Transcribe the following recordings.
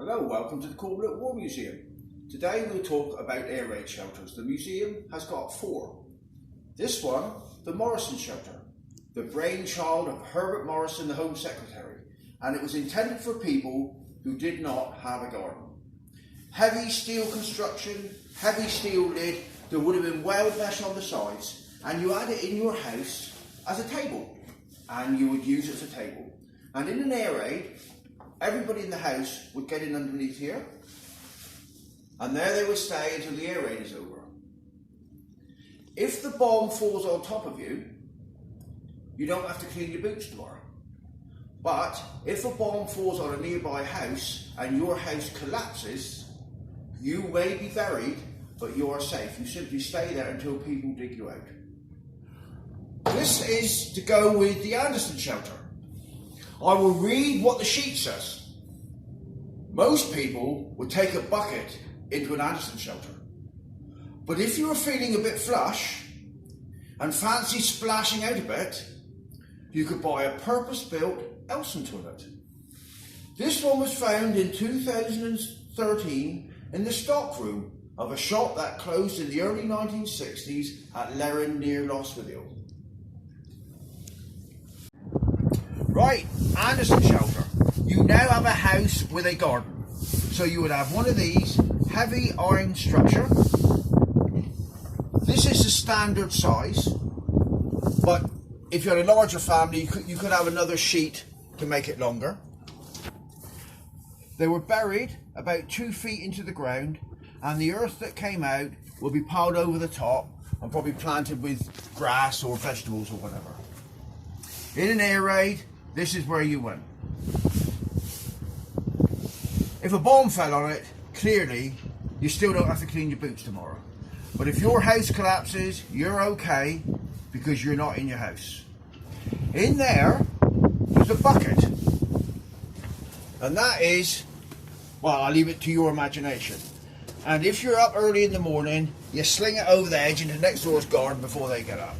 Hello, welcome to the Cornwall War Museum. Today we'll talk about air raid shelters. The museum has got 4. This one, the Morrison Shelter, the brainchild of Herbert Morrison, the Home Secretary, and it was intended for people who did not have a garden. Heavy steel construction, heavy steel lid, there would have been weld mesh on the sides, and you had it in your house as a table, and you would use it as a table. And in an air raid, everybody in the house would get in underneath here, and there they would stay until the air raid is over. If the bomb falls on top of you, you don't have to clean your boots tomorrow. But if a bomb falls on a nearby house and your house collapses, you may be buried, but you are safe. You simply stay there until people dig you out. This is to go with the Anderson Shelter. I will read what the sheet says. Most people would take a bucket into an Anderson Shelter. But if you are feeling a bit flush and fancy splashing out a bit, you could buy a purpose-built Elson toilet. This one was found in 2013 in the stockroom of a shop that closed in the early 1960s at Lerrin near Lostwithiel. Right, Anderson Shelter. You now have a house with a garden. So you would have one of these heavy iron structure. This is the standard size, but if you had a larger family, you could have another sheet to make it longer. They were buried about 2 feet into the ground, and the earth that came out will be piled over the top and probably planted with grass or vegetables or whatever. In an air raid, this is where you went. If a bomb fell on it, clearly you still don't have to clean your boots tomorrow. But if your house collapses, you're okay because you're not in your house. In there, there's a bucket. And that is, well, I'll leave it to your imagination. And if you're up early in the morning, you sling it over the edge into next door's garden before they get up.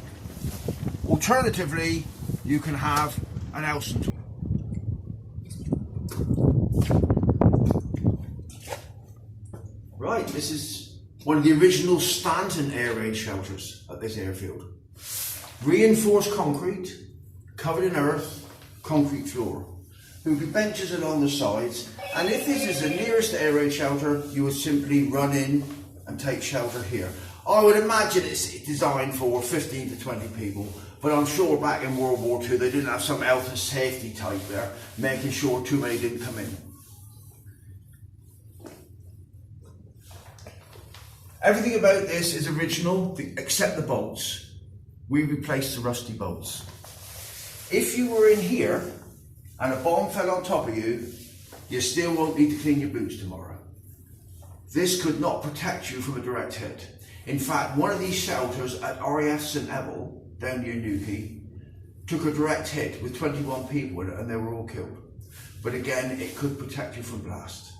Alternatively, you can have an Elson toilet. Right, this is one of the original Stanton air raid shelters at this airfield. Reinforced concrete, covered in earth, concrete floor. There would be benches along the sides, and if this is the nearest air raid shelter, you would simply run in and take shelter here. I would imagine it's designed for 15 to 20 people, but I'm sure back in World War II they didn't have some health and safety type there, making sure too many didn't come in. Everything about this is original except the bolts. We replaced the rusty bolts. If you were in here and a bomb fell on top of you, you still won't need to clean your boots tomorrow. This could not protect you from a direct hit. In fact, one of these shelters at RAF St Eville, down near Newquay, took a direct hit with 21 people in it and they were all killed. But again, it could protect you from blast.